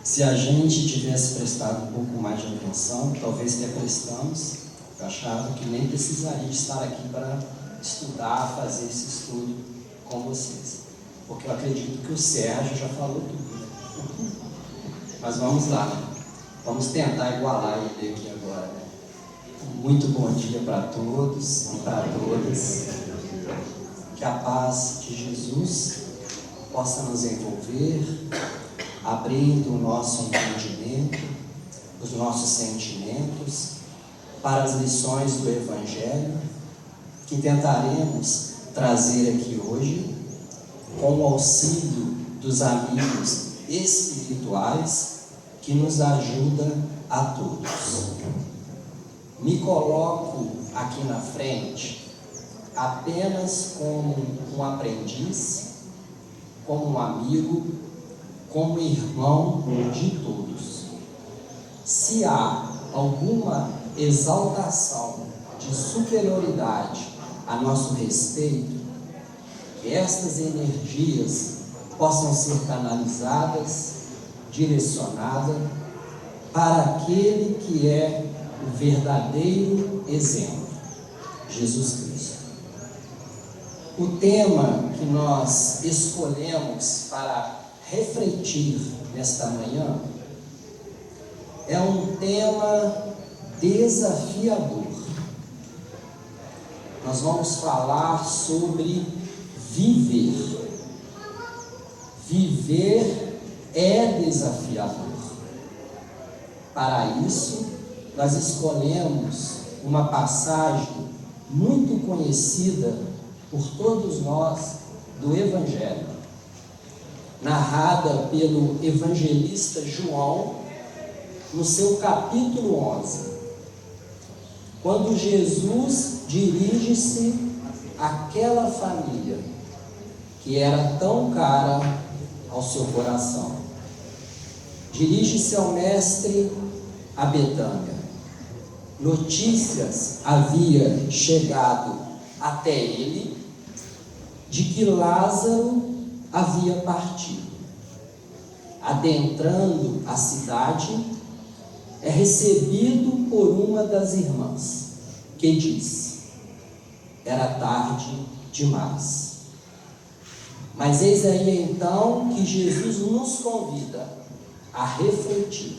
Se a gente tivesse prestado um pouco mais de atenção, talvez até prestamos, eu achava que nem precisaria estar aqui para estudar, fazer esse estudo com vocês, porque eu acredito que o Sérgio já falou tudo, né? Mas vamos lá, né? Vamos tentar igualar ele aqui agora, né? Muito bom dia para todos e para todas. Que a paz de Jesus possa nos envolver, abrindo o nosso entendimento, os nossos sentimentos para as lições do Evangelho que tentaremos trazer aqui hoje com o auxílio dos amigos espirituais que nos ajudam a todos. Me coloco aqui na frente apenas como um aprendiz, como um amigo, como irmão de todos. Se há alguma exaltação de superioridade a nosso respeito, que estas energias possam ser canalizadas, direcionadas para aquele que é o verdadeiro exemplo, Jesus Cristo. O tema que nós escolhemos para refletir nesta manhã é um tema desafiador. Nós vamos falar sobre viver. Viver é desafiador. Para isso, nós escolhemos uma passagem muito conhecida por todos nós do Evangelho, narrada pelo evangelista João no seu capítulo 11, quando Jesus dirige-se àquela família que era tão cara ao seu coração. Dirige-se ao mestre a Betânia. Notícias havia chegado até ele de que Lázaro havia partido. Adentrando a cidade, é recebido por uma das irmãs, que disse: era tarde demais. Mas eis aí então que Jesus nos convida a refletir,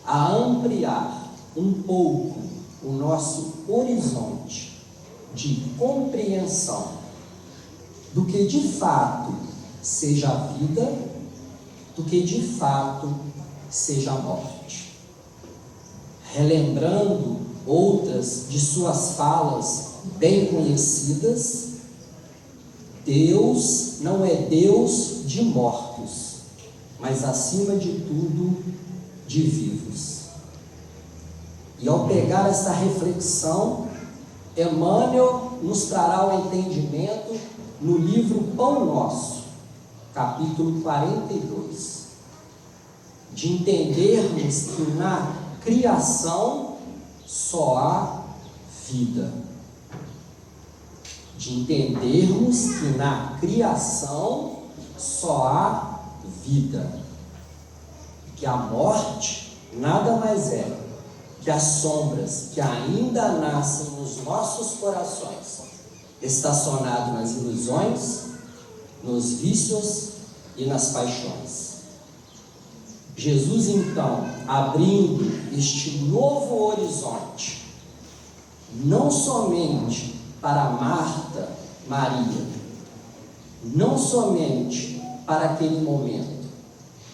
a ampliar um pouco o nosso horizonte de compreensão do que de fato seja a vida, do que de fato seja a morte. Relembrando outras de suas falas bem conhecidas, Deus não é Deus de mortos, mas acima de tudo de vivos. E ao pegar essa reflexão, Emmanuel nos trará o entendimento no livro Pão Nosso, capítulo 42, de entendermos que na criação só há vida. De entendermos que na criação só há vida. Que a morte nada mais é que as sombras que ainda nascem nos nossos corações, estacionado nas ilusões, nos vícios e nas paixões. Jesus então, abrindo este novo horizonte, não somente para Marta, Maria, não somente para aquele momento,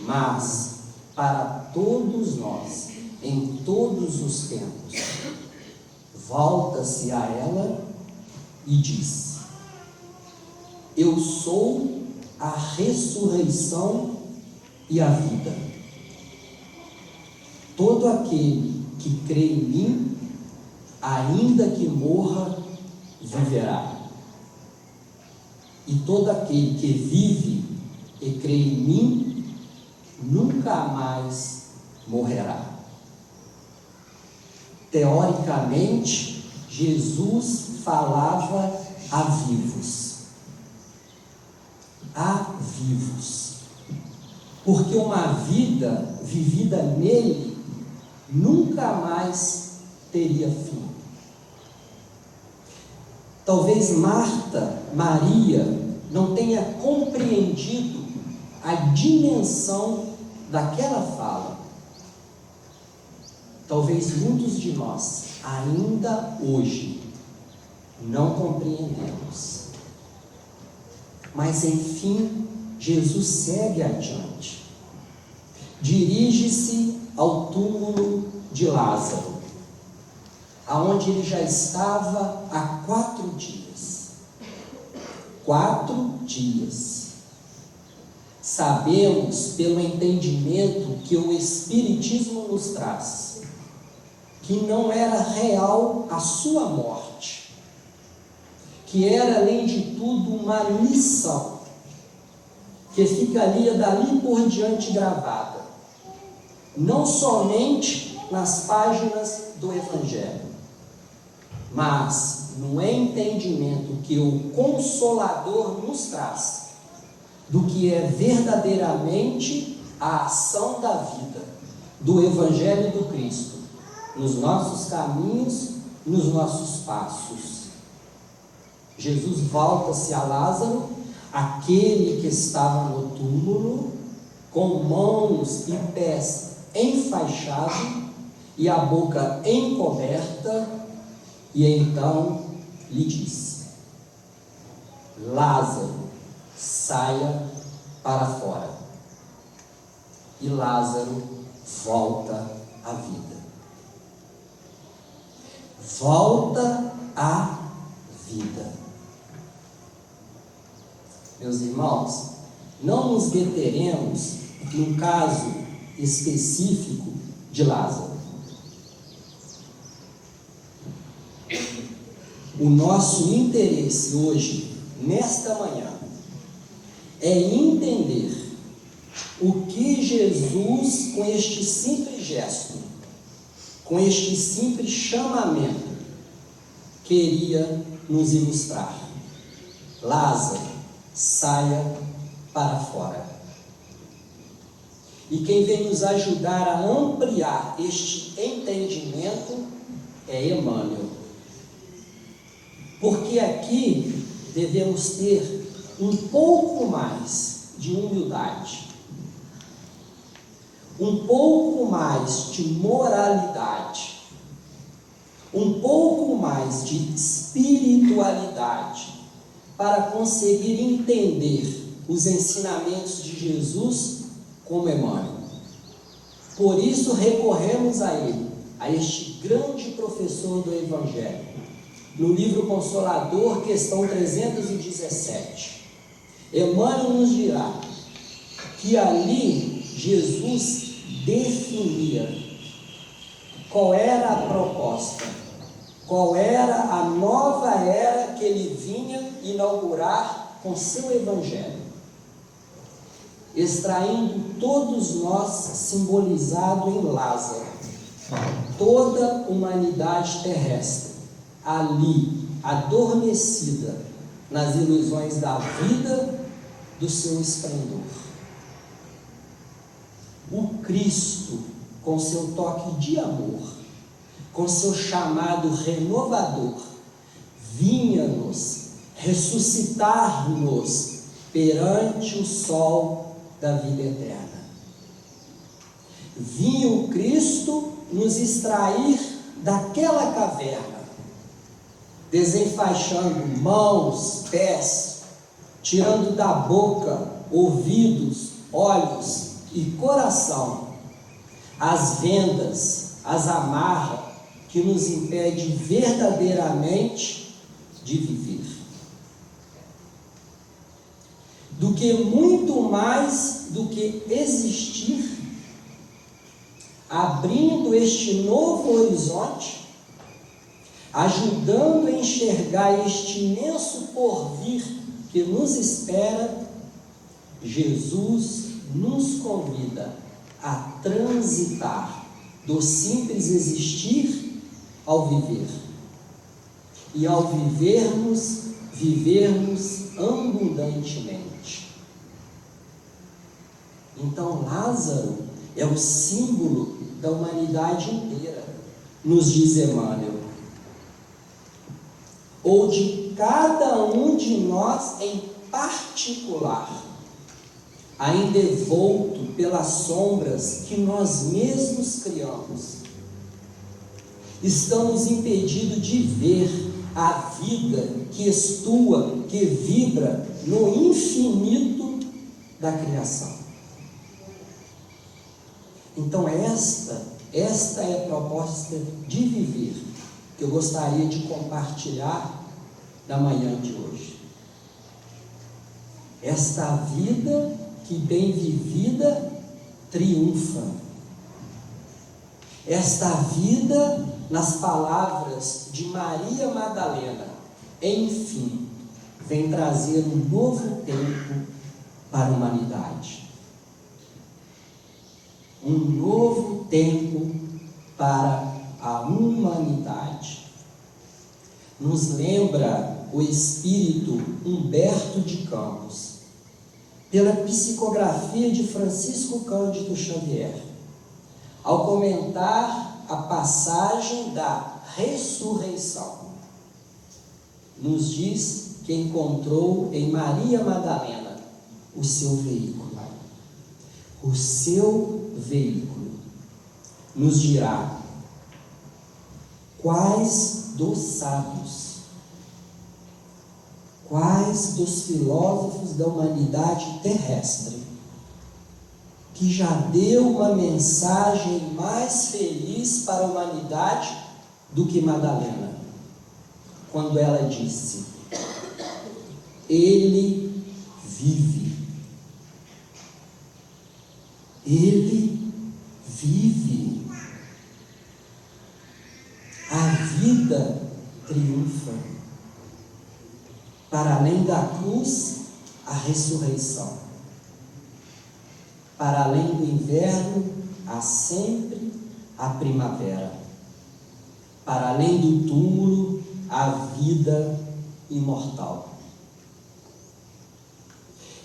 mas para todos nós, em todos os tempos, volta-se a ela e diz: eu sou a ressurreição e a vida. Todo aquele que crê em mim, ainda que morra, viverá. E todo aquele que vive e crê em mim, nunca mais morrerá. Teoricamente, Jesus falava a vivos. A vivos. porque uma vida vivida nele nunca mais teria fim. Talvez Maria, não tenha compreendido a dimensão daquela fala. Talvez muitos de nós, ainda hoje, não compreendemos. Mas, enfim, Jesus segue adiante. Dirige-se ao túmulo de Lázaro, aonde ele já estava há 4 dias. 4 dias. Sabemos, pelo entendimento que o Espiritismo nos traz, que não era real a sua morte, que era, além de tudo, uma lição, que ficaria dali por diante gravada, não somente nas páginas do Evangelho, mas no entendimento que o Consolador nos traz, do que é verdadeiramente a ação da vida, do Evangelho do Cristo, nos nossos caminhos, nos nossos passos. Jesus volta-se a Lázaro, aquele que estava no túmulo, com mãos e pés enfaixados e a boca encoberta, e então lhe disse: Lázaro, saia para fora. E Lázaro volta à vida. Volta à vida. Meus irmãos, não nos deteremos no caso específico de Lázaro. O nosso interesse hoje, nesta manhã, é entender o que Jesus, com este simples gesto, com este simples chamamento, queria nos ilustrar. Lázaro, saia para fora. E quem vem nos ajudar a ampliar este entendimento é Emmanuel. Porque aqui devemos ter um pouco mais de humildade, um pouco mais de moralidade, um pouco mais de espiritualidade, para conseguir entender os ensinamentos de Jesus como Emmanuel. Por isso recorremos a ele, a este grande professor do Evangelho, no livro Consolador, questão 317. Emmanuel nos dirá que ali Jesus definia qual era a proposta, qual era a nova era que ele vinha inaugurar com seu Evangelho, extraindo todos nós simbolizado em Lázaro, toda a humanidade terrestre, ali, adormecida nas ilusões da vida, do seu esplendor. O Cristo, com seu toque de amor, com seu chamado renovador, vinha-nos ressuscitar-nos perante o sol da vida eterna. Vinha o Cristo nos extrair daquela caverna, desenfaixando mãos, pés, tirando da boca, ouvidos, olhos e coração as vendas, as amarras que nos impede verdadeiramente de viver. Do que muito mais do que existir, abrindo este novo horizonte, ajudando a enxergar este imenso porvir que nos espera, Jesus nos convida a transitar do simples existir ao viver. E ao vivermos abundantemente. Então Lázaro é o símbolo da humanidade inteira, nos diz Emmanuel, ou de cada um de nós em particular, ainda envolto pelas sombras que nós mesmos criamos. Estamos impedidos de ver a vida que estua, que vibra no infinito da criação. Então esta é a proposta de viver que eu gostaria de compartilhar na manhã de hoje. Esta vida que bem vivida triunfa. Esta vida, nas palavras de Maria Madalena, enfim, vem trazer um novo tempo para a humanidade. Um novo tempo para a humanidade. Nos lembra o espírito Humberto de Campos, pela psicografia de Francisco Cândido Xavier, ao comentar a passagem da ressurreição. Nos diz que encontrou em Maria Madalena o seu veículo. O seu veículo nos dirá quais dos sábios, quais dos filósofos da humanidade terrestre que já deu uma mensagem mais feliz para a humanidade do que Madalena, quando ela disse: Ele vive. Ele vive. A vida triunfa. Para além da cruz, a ressurreição. Para além do inverno, há sempre a primavera. Para além do túmulo, a vida imortal.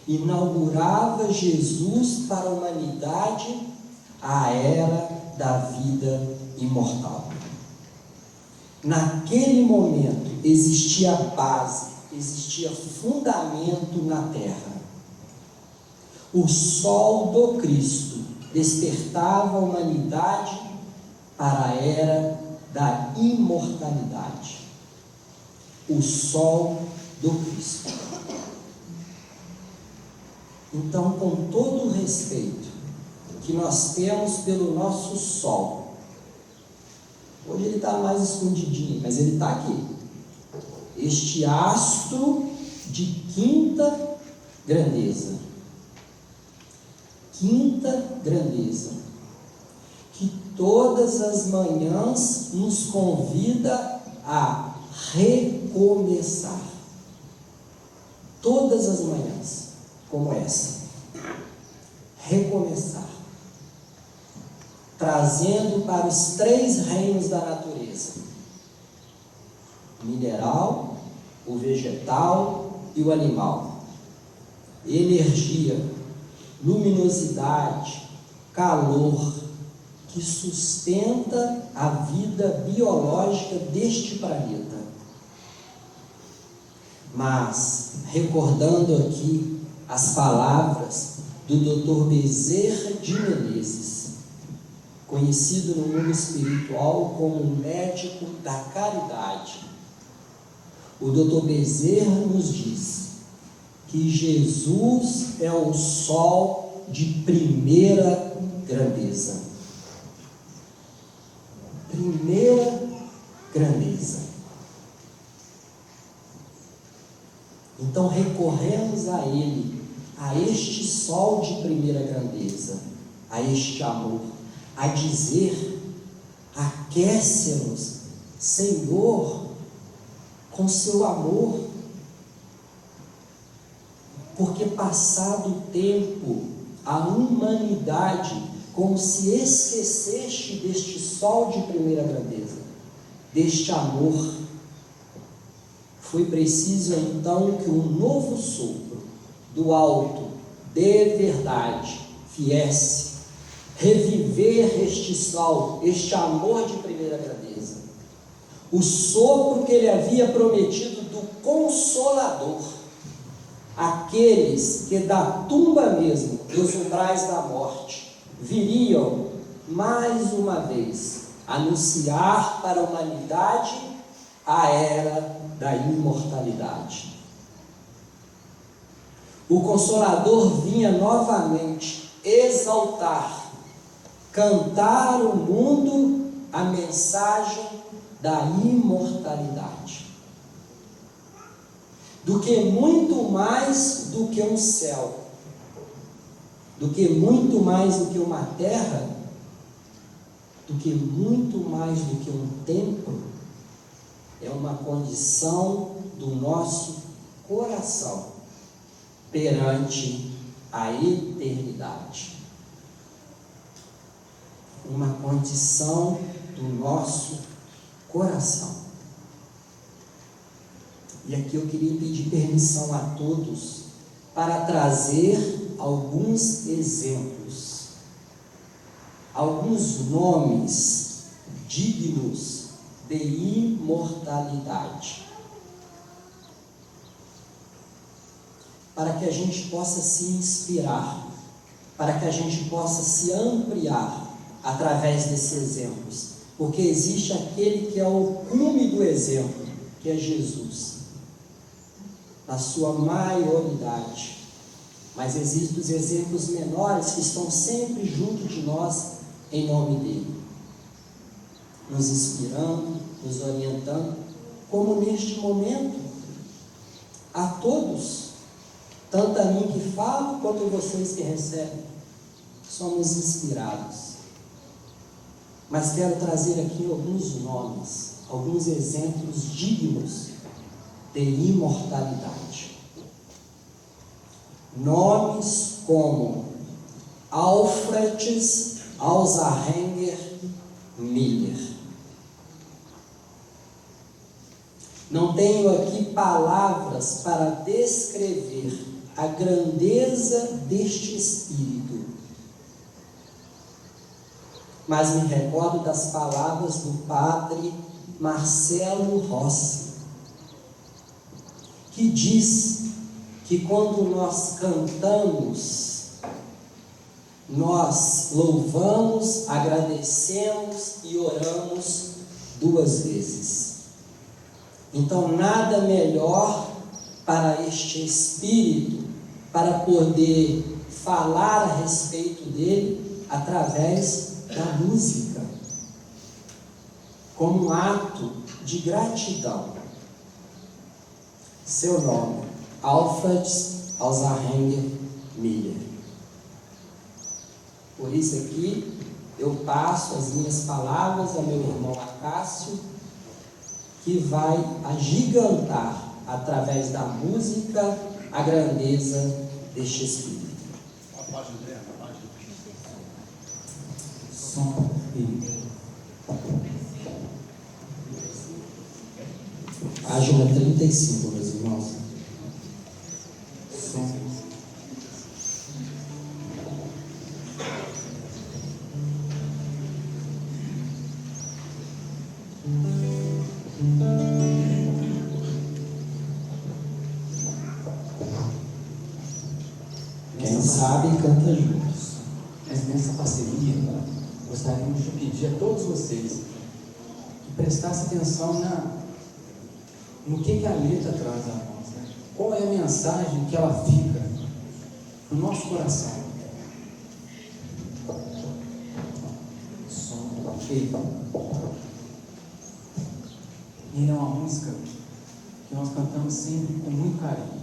Inaugurava Jesus para a humanidade a era da vida imortal. Naquele momento existia base, existia fundamento na terra. O sol do Cristo despertava a humanidade para a era da imortalidade. O sol do Cristo. Então, com todo o respeito que nós temos pelo nosso sol, hoje ele está mais escondidinho, mas ele está aqui. Este astro de quinta grandeza. Quinta grandeza. Que todas as manhãs nos convida a recomeçar. Todas as manhãs, como essa. Recomeçar. Trazendo para os 3 reinos da natureza: o mineral, o vegetal e o animal. Energia, luminosidade, calor, que sustenta a vida biológica deste planeta. Mas, recordando aqui as palavras do Dr. Bezerra de Menezes, conhecido no mundo espiritual como o médico da caridade, o Dr. Bezerra nos diz que Jesus é o sol de primeira grandeza. Primeira grandeza. Então recorremos a Ele, a este sol de primeira grandeza, a este amor, a dizer: aquece-nos, Senhor, com seu amor, porque passado o tempo, a humanidade, como se esqueceste deste sol de primeira grandeza, deste amor, foi preciso então que um novo sopro do alto, de verdade, viesse reviver este sal, este amor de primeira grandeza, o sopro que ele havia prometido do Consolador, aqueles que da tumba mesmo, dos umbrais da morte, viriam mais uma vez anunciar para a humanidade a era da imortalidade. O Consolador vinha novamente exaltar, cantar ao mundo a mensagem da imortalidade. Do que muito mais do que um céu, do que muito mais do que uma terra, do que muito mais do que um templo, é uma condição do nosso coração perante a eternidade. Uma condição do nosso coração. E aqui eu queria pedir permissão a todos para trazer alguns exemplos, alguns nomes dignos de imortalidade, para que a gente possa se inspirar, para que a gente possa se ampliar através desses exemplos, porque existe aquele que é o cume do exemplo, que é Jesus, na sua maioridade, mas existem os exemplos menores que estão sempre junto de nós em nome dele, nos inspirando, nos orientando, como neste momento, a todos, tanto a mim que falo, quanto vocês que recebem, somos inspirados. Mas quero trazer aqui alguns nomes, alguns exemplos dignos de imortalidade. Nomes como Alfred Alzheimer Miller. Não tenho aqui palavras para descrever a grandeza deste espírito, mas me recordo das palavras do padre Marcelo Rossi, que diz que quando nós cantamos, nós louvamos, agradecemos e oramos 2 vezes. Então, nada melhor para este espírito, para poder falar a respeito dele através da música, como um ato de gratidão. Seu nome, Alfred Alzheimer Miller. Por isso aqui, eu passo as minhas palavras ao meu irmão Acácio, que vai agigantar, através da música, a grandeza deste Espírito. Som e página 35, meus irmãos. Som. Quem sabe canta juntos. Mas nessa parceria, gostaríamos de pedir a todos vocês que prestassem atenção no que a letra traz a nós, né? Qual é a mensagem que ela fica no nosso coração. Som, ok? E é uma música que nós cantamos sempre com muito carinho.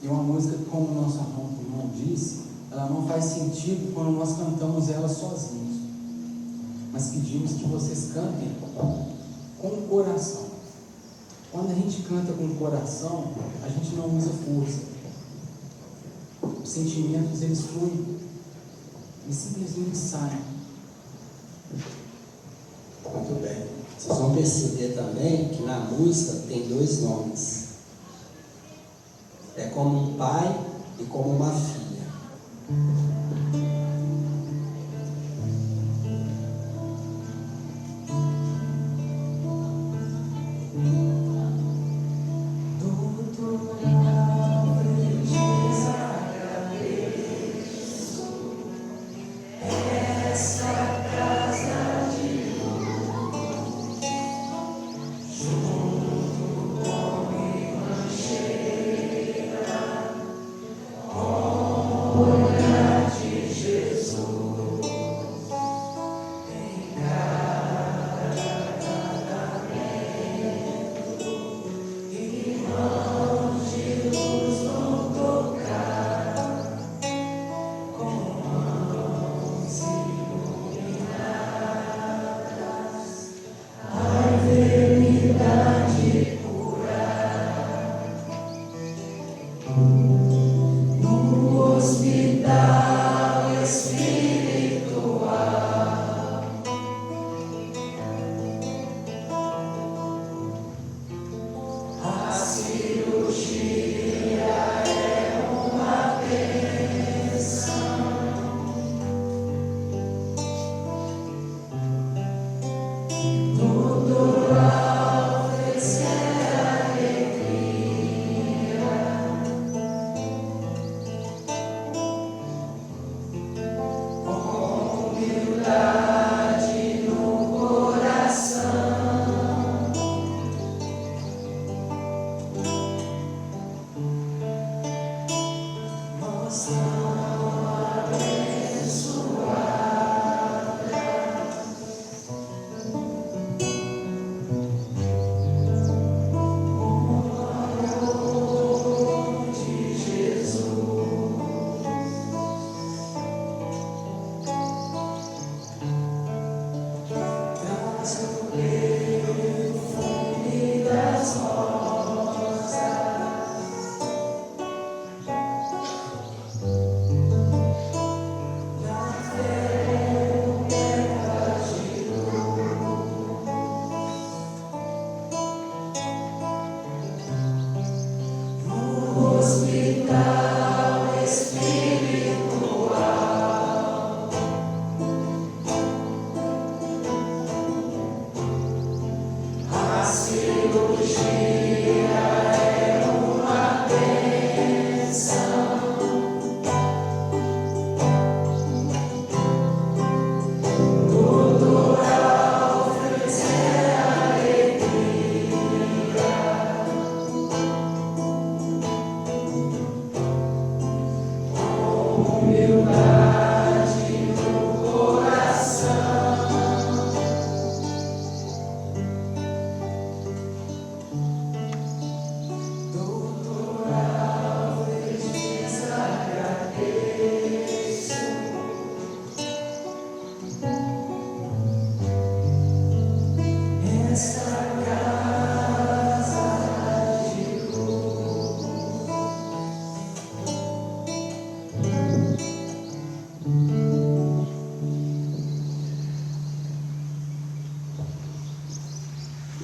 E é uma música que, como o nosso irmão disse, ela não faz sentido quando nós cantamos ela sozinhos. Mas pedimos que vocês cantem com o coração. Quando a gente canta com o coração, a gente não usa força. Os sentimentos, eles fluem e simplesmente saem. Muito bem. Vocês vão perceber também que na música tem 2 nomes. É como um pai e como uma filha.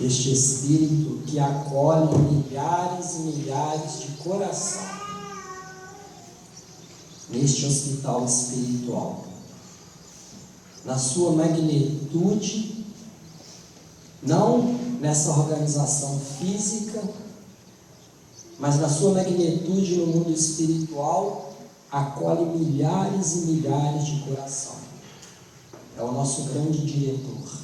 Este Espírito que acolhe milhares e milhares de coração neste hospital espiritual, na sua magnitude, não nessa organização física, mas na sua magnitude no mundo espiritual, acolhe milhares e milhares de coração. É o nosso grande diretor,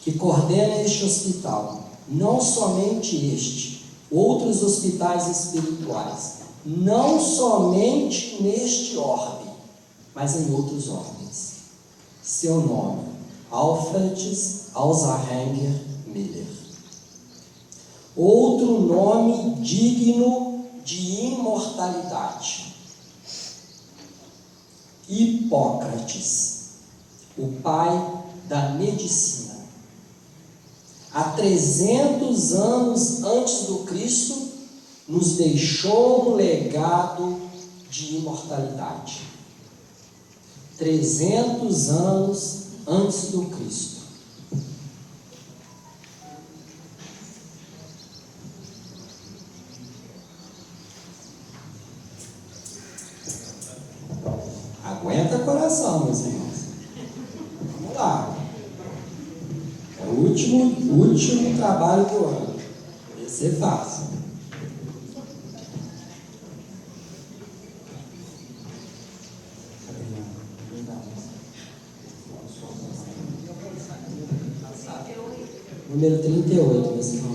que coordena este hospital, não somente este, outros hospitais espirituais, não somente neste orbe, mas em outros orbes. Seu nome, Alfred Alzarranger Miller. Outro nome digno de imortalidade. Hipócrates, o pai da medicina. Há 300 anos antes do Cristo, nos deixou um legado de imortalidade. 300 anos antes do Cristo. coração, meus irmãos. Vamos lá. É o último trabalho do ano. Ia ser fácil. Número 38, meus irmãos.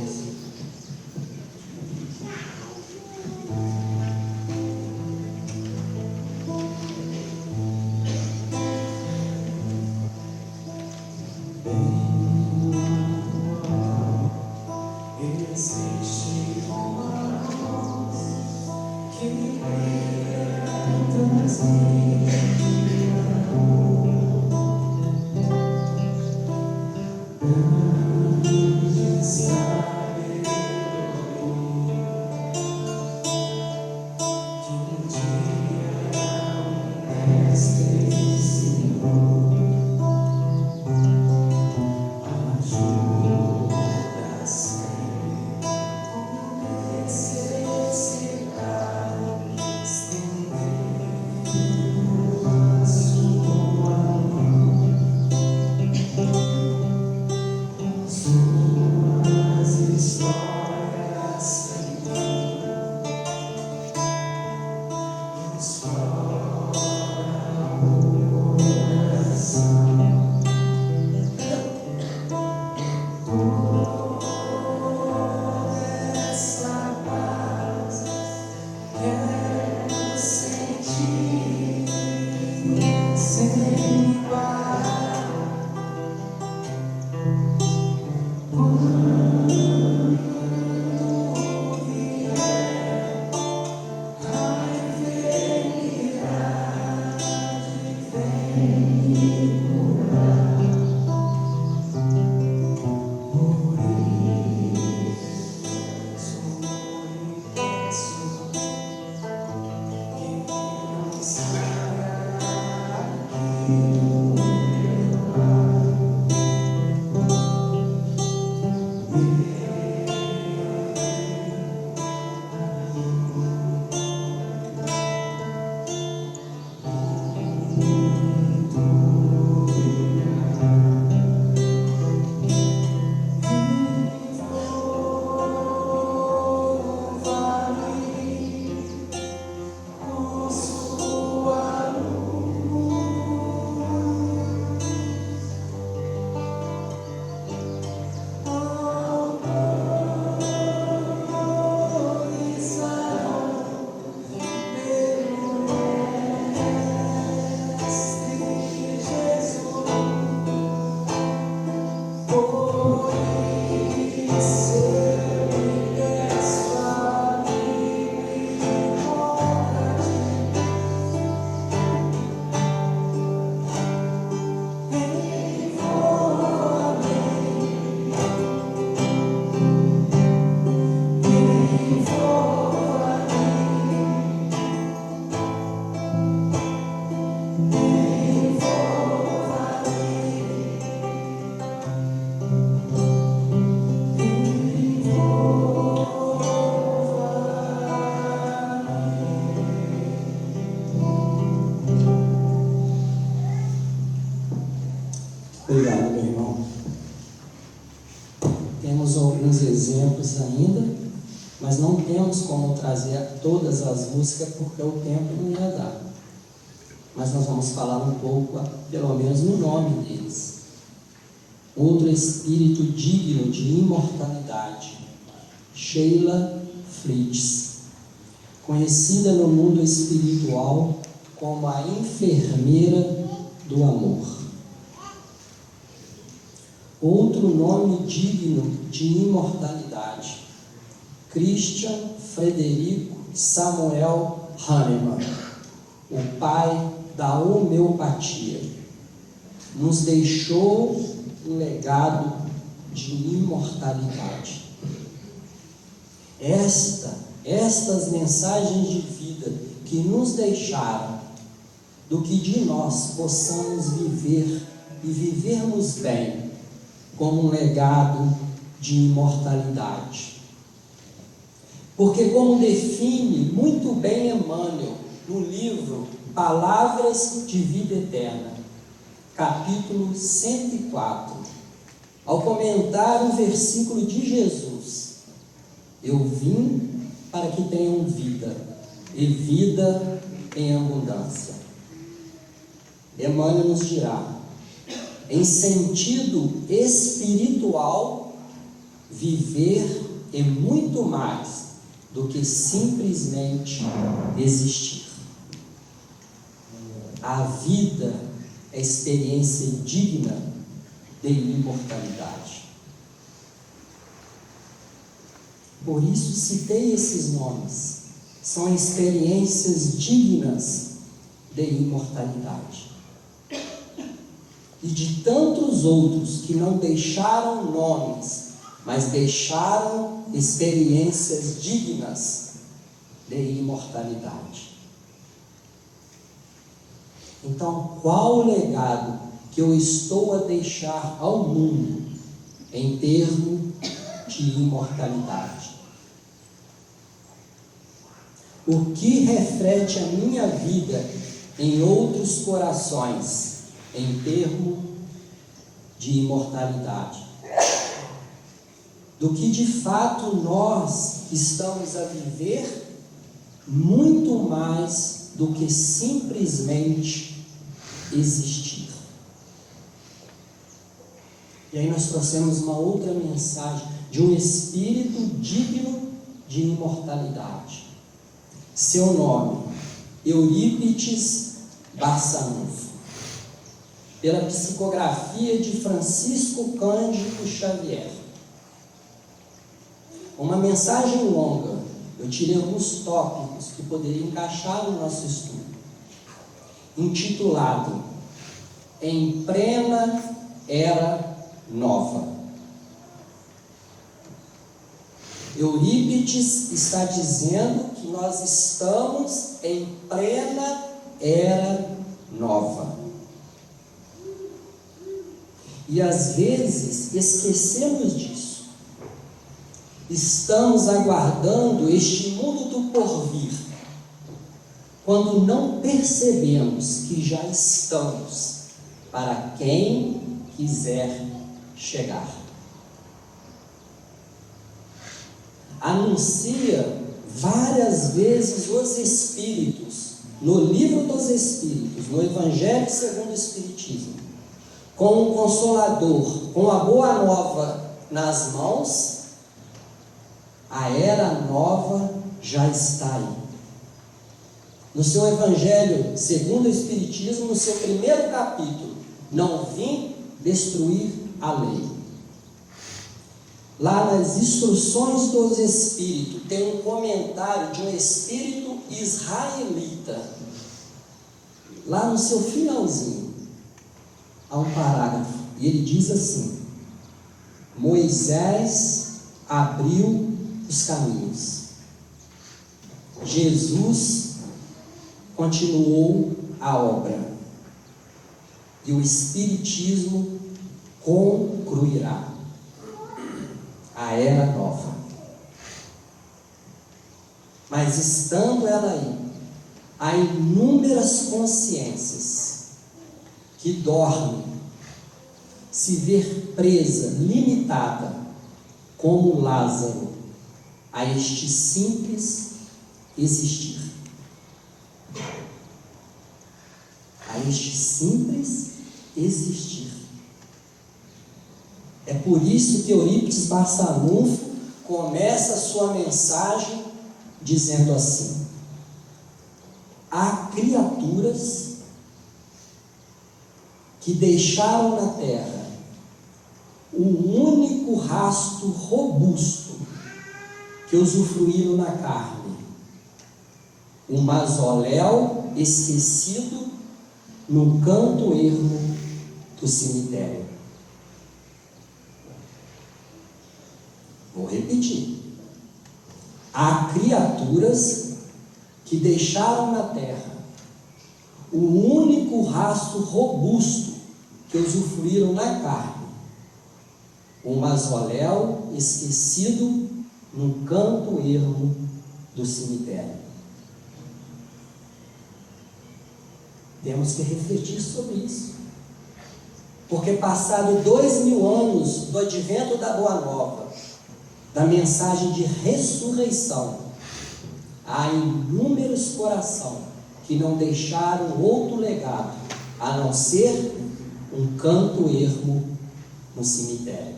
Obrigado, meu irmão. Temos alguns exemplos ainda, mas não temos como trazer todas as músicas porque o tempo não ia dar. Mas nós vamos falar um pouco, pelo menos no nome deles. Outro espírito digno de imortalidade, Sheila Fritz, conhecida no mundo espiritual como a enfermeira do amor. Outro nome digno de imortalidade, Christian Frederico Samuel Hahnemann, o pai da homeopatia, nos deixou um legado de imortalidade. Estas mensagens de vida que nos deixaram, do que de nós possamos viver e vivermos bem, como um legado de imortalidade. Porque, como define muito bem Emmanuel no livro Palavras de Vida Eterna, capítulo 104. Ao comentar o versículo de Jesus, eu vim para que tenham vida, e vida em abundância. Emmanuel nos dirá, em sentido espiritual, viver é muito mais do que simplesmente existir. A vida é experiência digna de imortalidade. Por isso citei esses nomes. São experiências dignas de imortalidade. E de tantos outros que não deixaram nomes, mas deixaram experiências dignas de imortalidade. Então, qual o legado que eu estou a deixar ao mundo em termos de imortalidade? O que reflete a minha vida em outros corações em termos de imortalidade? Do que de fato nós estamos a viver muito mais do que simplesmente existir. E aí nós trouxemos uma outra mensagem de um espírito digno de imortalidade. Seu nome, Eurípides Barçanufo, pela psicografia de Francisco Cândido Xavier. Uma mensagem longa, eu tirei alguns tópicos que poderiam encaixar no nosso estudo, intitulado Em Plena Era Nova. Eurípides está dizendo que nós estamos em plena era nova. E às vezes esquecemos disso. Estamos aguardando este mundo do porvir, quando não percebemos que já estamos para quem quiser chegar. Anuncia várias vezes os Espíritos, no Livro dos Espíritos, no Evangelho segundo o Espiritismo, com o Consolador, com a Boa Nova nas mãos, a era nova já está aí. No seu Evangelho segundo o Espiritismo, no seu primeiro capítulo, não vim destruir a lei. Lá nas instruções dos Espíritos, tem um comentário de um Espírito israelita. Lá no seu finalzinho, há um parágrafo, e ele diz assim: Moisés abriu os caminhos. Jesus continuou a obra. E o Espiritismo concluirá a era nova. Mas estando ela aí, há inúmeras consciências que dormem, se ver presa, limitada, como Lázaro, a este simples existir. A este simples existir. É por isso que Eurípides Barçanufo começa a sua mensagem dizendo assim: há criaturas que deixaram na terra o único rasto robusto que usufruíram na carne, um mausoléu esquecido no canto ermo do cemitério. Vou repetir. Há criaturas que deixaram na terra o único rastro robusto que usufruíram na carne, um mausoléu esquecido no canto ermo do cemitério. Temos que refletir sobre isso. Porque passado 2000 anos do advento da Boa Nova, da mensagem de ressurreição, há inúmeros corações que não deixaram outro legado, a não ser um canto ermo no cemitério.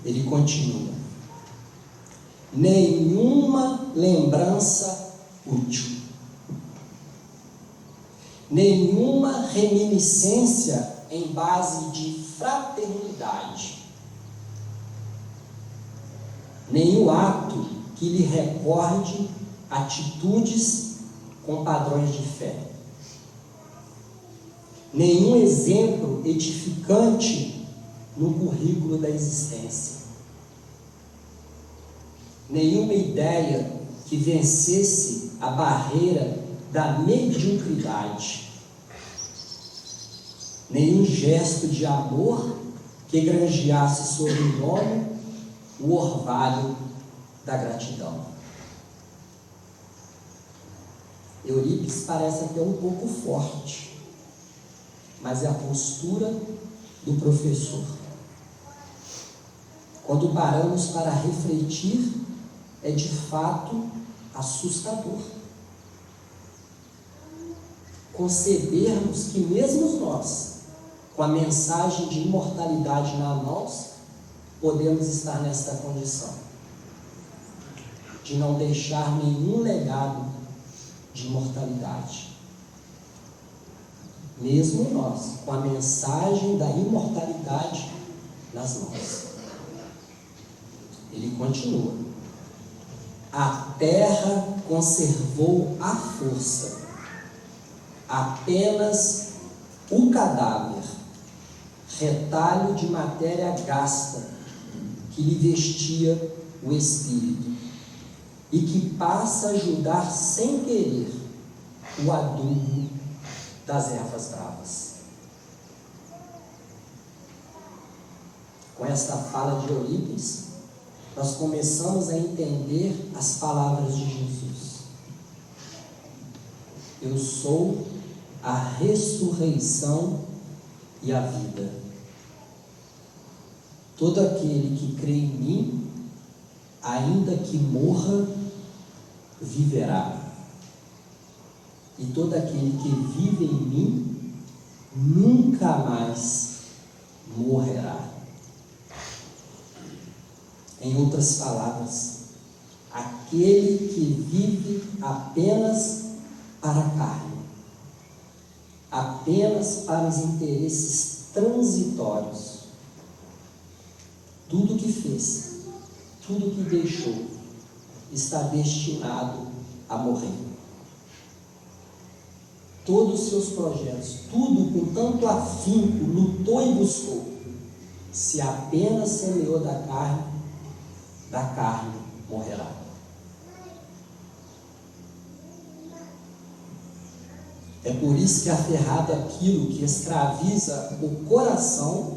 Ele continua: nenhuma lembrança útil, nenhuma reminiscência em base de fraternidade, nenhum ato que lhe recorde atitudes com padrões de fé, nenhum exemplo edificante no currículo da existência, nenhuma ideia que vencesse a barreira da mediocridade, nenhum gesto de amor que granjeasse sob o nome o orvalho da gratidão. Eurípides parece até um pouco forte, mas é a postura do professor. Quando paramos para refletir, é de fato assustador concebermos que mesmo nós, com a mensagem de imortalidade nas mãos, podemos estar nesta condição de não deixar nenhum legado de imortalidade. Mesmo nós, com a mensagem da imortalidade nas mãos. Ele continua: a terra conservou a força, apenas o cadáver, retalho de matéria gasta, que lhe vestia o espírito, e que passa a ajudar sem querer o adubo das ervas bravas. Com esta fala de Eurípides, nós começamos a entender as palavras de Jesus. Eu sou a ressurreição e a vida. Todo aquele que crê em mim, ainda que morra, viverá. E todo aquele que vive em mim, nunca mais morrerá. Em outras palavras, aquele que vive apenas para a carne, apenas para os interesses transitórios, tudo que fez, tudo que deixou, está destinado a morrer. Todos os seus projetos, tudo com tanto afinco, lutou e buscou, se apenas semeou da carne morrerá. É por isso que aferrado àquilo que escraviza o coração,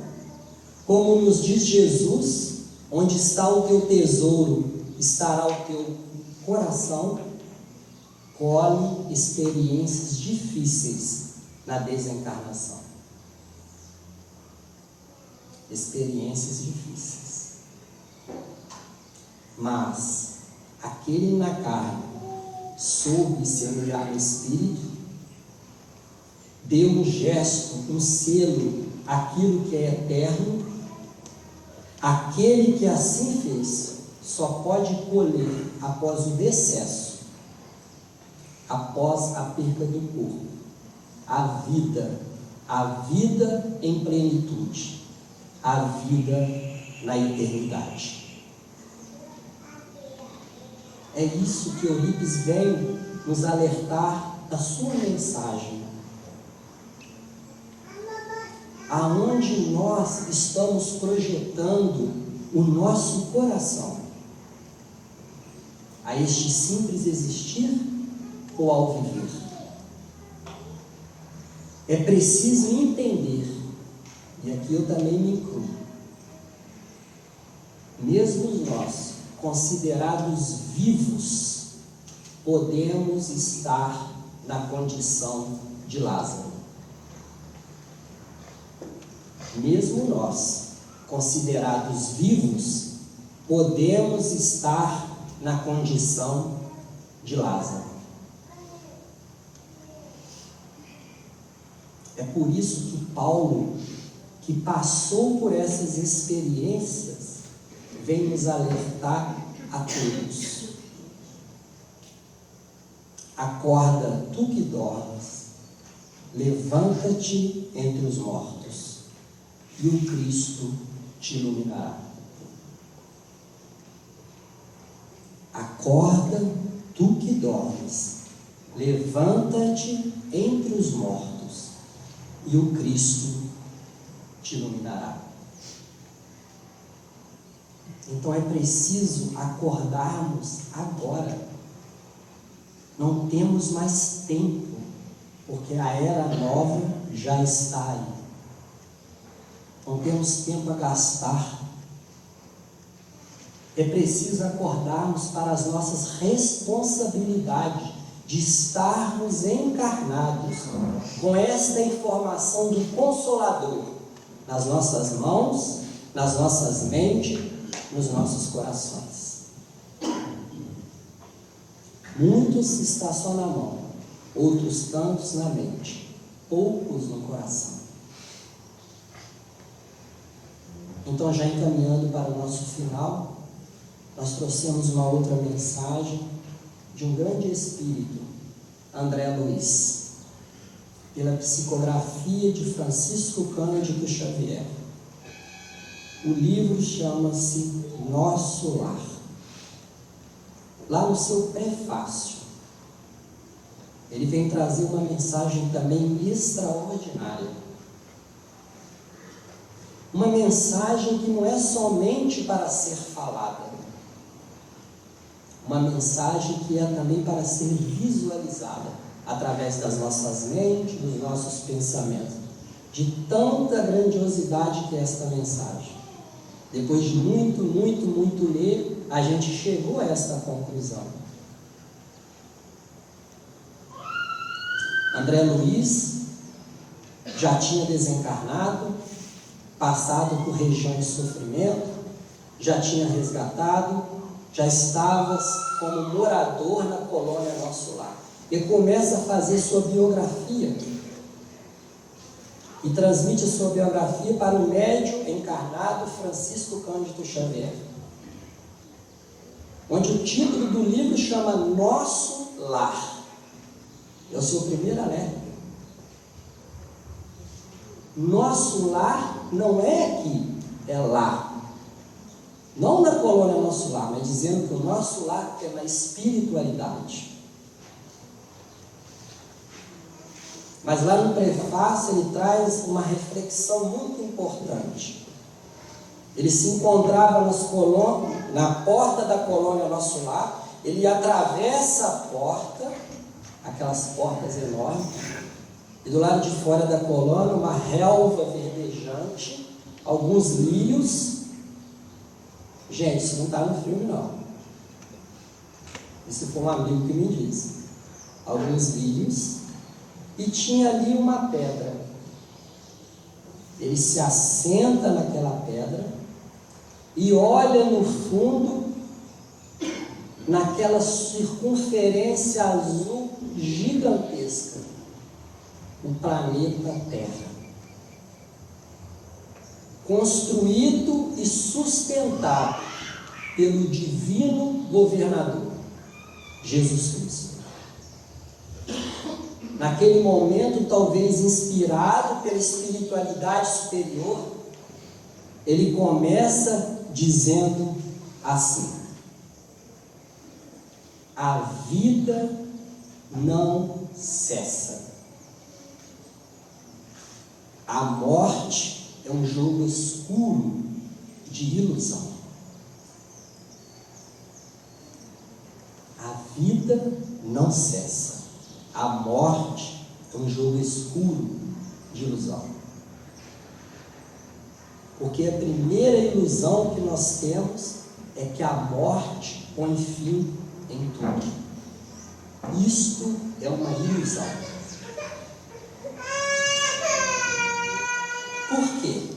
como nos diz Jesus, onde está o teu tesouro, estará o teu coração, colhe experiências difíceis na desencarnação. Experiências difíceis. Mas aquele na carne soube semear no espírito, deu um gesto, um selo, aquilo que é eterno. Aquele que assim fez só pode colher após o decesso, após a perda do corpo, a vida em plenitude, a vida na eternidade. É isso que Eurípides vem nos alertar da sua mensagem. Aonde nós estamos projetando o nosso coração? A este simples existir ou ao viver? É preciso entender, e aqui eu também me incluo, mesmo nós, considerados vivos, podemos estar na condição de Lázaro. Mesmo nós, considerados vivos, podemos estar na condição de Lázaro. É por isso que Paulo, que passou por essas experiências, vem nos alertar a todos. Acorda, tu que dormes, levanta-te entre os mortos, e o Cristo te iluminará. Acorda, tu que dormes, levanta-te entre os mortos, e o Cristo te iluminará. Então é preciso acordarmos agora. Não temos mais tempo, porque a era nova já está aí. Não temos tempo a gastar. É preciso acordarmos para as nossas responsabilidades de estarmos encarnados com esta informação do Consolador nas nossas mãos, nas nossas mentes, nos nossos corações. Muitos está só na mão, outros tantos na mente, poucos no coração. Então, já encaminhando para o nosso final, nós trouxemos uma outra mensagem de um grande espírito, André Luiz, pela psicografia de Francisco Cândido Xavier. O livro chama-se Nosso Lar. Lá no seu prefácio, ele vem trazer uma mensagem também extraordinária. Uma mensagem que não é somente para ser falada, uma mensagem que é também para ser visualizada através das nossas mentes, dos nossos pensamentos, de tanta grandiosidade que é esta mensagem. Depois de muito ler, a gente chegou a esta conclusão. André Luiz já tinha desencarnado, passado por regiões de sofrimento, já tinha resgatado, já estava como morador na colônia Nosso Lar. Ele começa a fazer sua biografia e transmite a sua biografia para o médium encarnado Francisco Cândido Xavier, onde o título do livro chama Nosso Lar. É o seu primeiro alerta. Nosso lar não é aqui, é lá. Não na colônia Nosso Lar, mas dizendo que o nosso lar é na espiritualidade. Mas lá no prefácio ele traz uma reflexão muito importante. Ele se encontrava na porta da colônia Nosso Lar, ele atravessa a porta, aquelas portas enormes, e do lado de fora da colônia uma relva verdejante, alguns lírios. Gente, isso não está no filme não. Isso foi um amigo que me disse. Alguns lírios. E tinha ali uma pedra. Ele se assenta naquela pedra e olha no fundo, naquela circunferência azul gigantesca, o planeta Terra, construído e sustentado pelo divino governador, Jesus Cristo. Naquele momento, talvez inspirado pela espiritualidade superior, ele começa dizendo assim: a vida não cessa. A morte é um jogo escuro de ilusão. A vida não cessa. A morte é um jogo escuro de ilusão. Porque a primeira ilusão que nós temos é que a morte põe fim em tudo. Isto é uma ilusão. Por quê?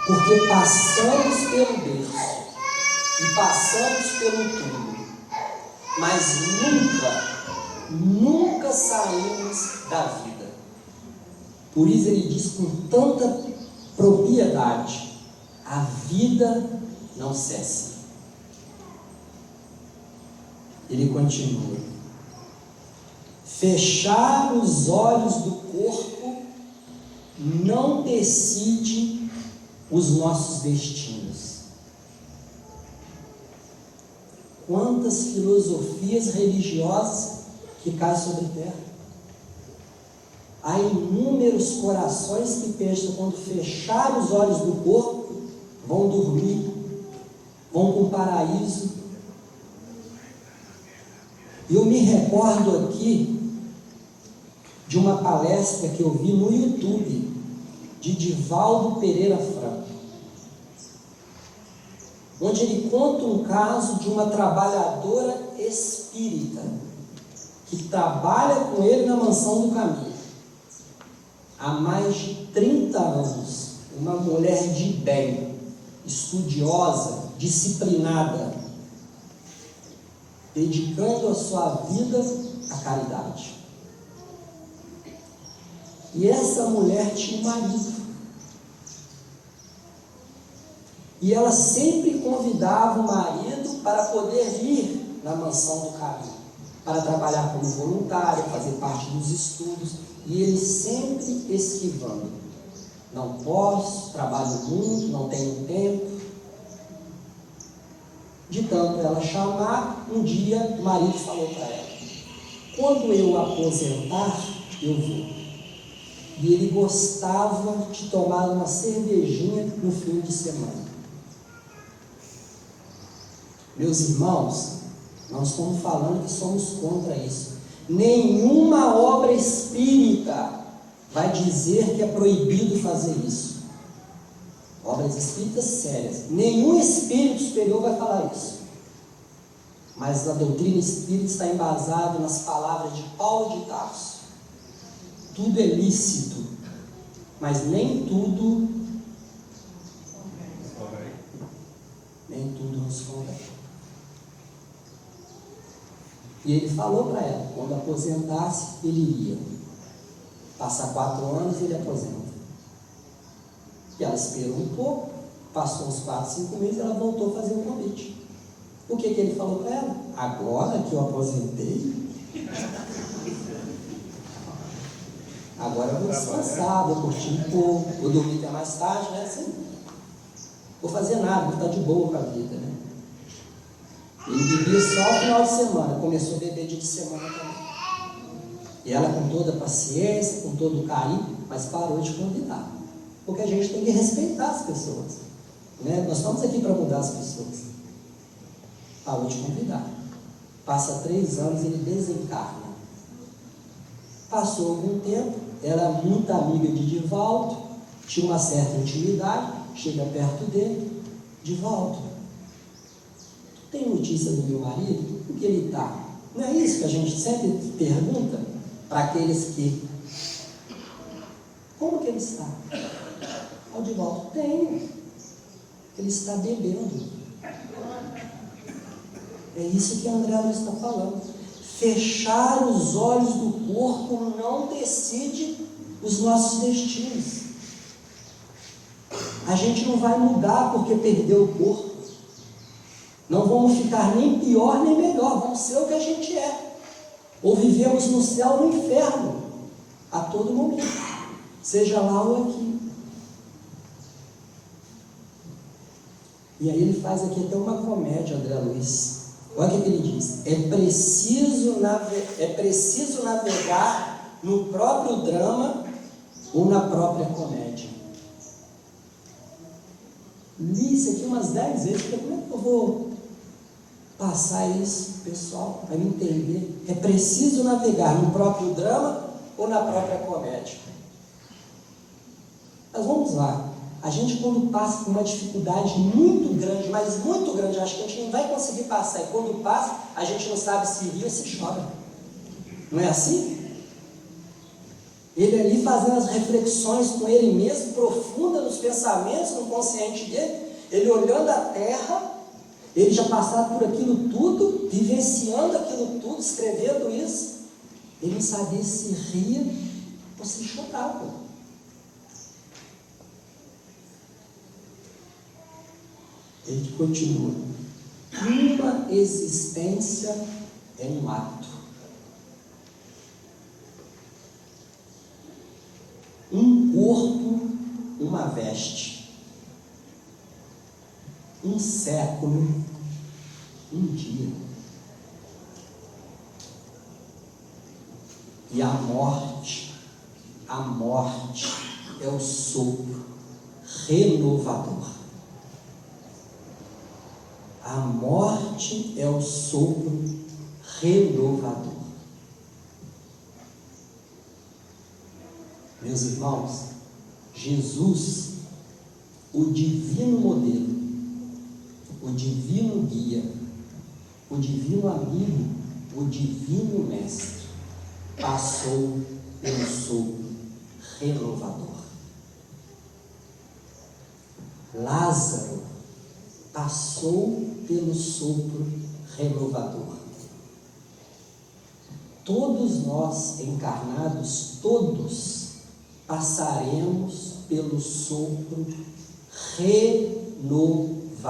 Porque passamos pelo berço e passamos pelo túmulo, mas nunca saímos da vida. Por isso ele diz com tanta propriedade: a vida não cessa. Ele continua: fechar os olhos do corpo não decide os nossos destinos. Quantas filosofias religiosas que caem sobre a terra. Há inúmeros corações que pensam, quando fechar os olhos do corpo, vão dormir, vão para o paraíso. Eu me recordo aqui de uma palestra que eu vi no YouTube, de Divaldo Pereira Franco, onde ele conta um caso de uma trabalhadora espírita, que trabalha com ele na Mansão do Caminho, há mais de 30 anos, uma mulher de bem, estudiosa, disciplinada, dedicando a sua vida à caridade. E essa mulher tinha um marido. E ela sempre convidava o marido para poder ir na Mansão do Caminho, para trabalhar como voluntário, fazer parte dos estudos, e ele sempre esquivando. Não posso, trabalho muito, não tenho tempo. De tanto ela chamar, um dia o marido falou para ela: quando eu aposentar, eu vou. E ele gostava de tomar uma cervejinha no fim de semana. Meus irmãos, nós estamos falando que somos contra isso. Nenhuma obra espírita vai dizer que é proibido fazer isso. Obras espíritas sérias. Nenhum espírito superior vai falar isso. Mas a doutrina espírita está embasada nas palavras de Paulo de Tarso. Tudo é lícito, mas nem tudo nos convém. E ele falou para ela, quando aposentasse, ele iria. Passar 4 anos, ele aposenta. E ela esperou um pouco, passou uns 4, 5 meses, ela voltou a fazer o convite. O que ele falou para ela? Agora que eu aposentei, agora eu vou descansar, vou curtir um pouco, vou dormir até mais tarde, né? Assim, vou fazer nada, vou estar de boa com a vida, né? Ele bebia só no final de semana, começou a beber dia de semana também. E ela, com toda a paciência, com todo o carinho, mas parou de convidar. Porque a gente tem que respeitar as pessoas, né? Nós estamos aqui para mudar as pessoas. Parou de convidar. Passa 3 anos, ele desencarna. Passou algum tempo, era muito amiga de Divaldo, tinha uma certa intimidade, chega perto dele: Divaldo, tu tem notícia do meu marido? O que ele está? Não é isso que a gente sempre pergunta para aqueles que... Como que ele está? O Divaldo: tenho. Ele está bebendo. É isso que André Luiz está falando. Fechar os olhos do corpo não decide os nossos destinos. A gente não vai mudar porque perdeu o corpo. Não vamos ficar nem pior nem melhor, vamos ser o que a gente é. Ou vivemos no céu ou no inferno, a todo momento, seja lá ou aqui. E aí ele faz aqui até uma comédia, André Luiz. Olha o que ele diz: é preciso navegar no próprio drama ou na própria comédia. Li isso aqui umas 10 vezes, porque como é que eu vou passar isso, pessoal, para entender? É preciso navegar no próprio drama ou na própria comédia. Mas vamos lá. A gente, quando passa por uma dificuldade muito grande, mas muito grande, acho que a gente não vai conseguir passar, e quando passa, a gente não sabe se ri ou se chora. Não é assim? Ele ali fazendo as reflexões com ele mesmo, profundas nos pensamentos, no consciente dele, ele olhando a terra, ele já passado por aquilo tudo, vivenciando aquilo tudo, escrevendo isso, ele não sabia se ria ou se chorava. Ele continua: uma existência é um ato, um corpo, uma veste, um século, um dia, e a morte é o sopro renovador. A morte é o sopro renovador. Meus irmãos, Jesus, o divino modelo, o divino guia, o divino amigo, o divino mestre, passou pelo sopro renovador. Lázaro passou pelo sopro renovador. Todos nós encarnados, todos passaremos pelo sopro renovador.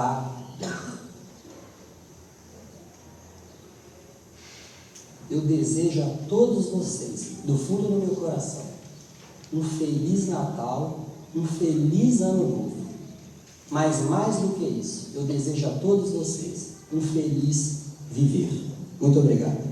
Eu desejo a todos vocês, do fundo do meu coração, um feliz Natal, um feliz Ano Novo. Mas mais do que isso, eu desejo a todos vocês um feliz viver. Muito obrigado.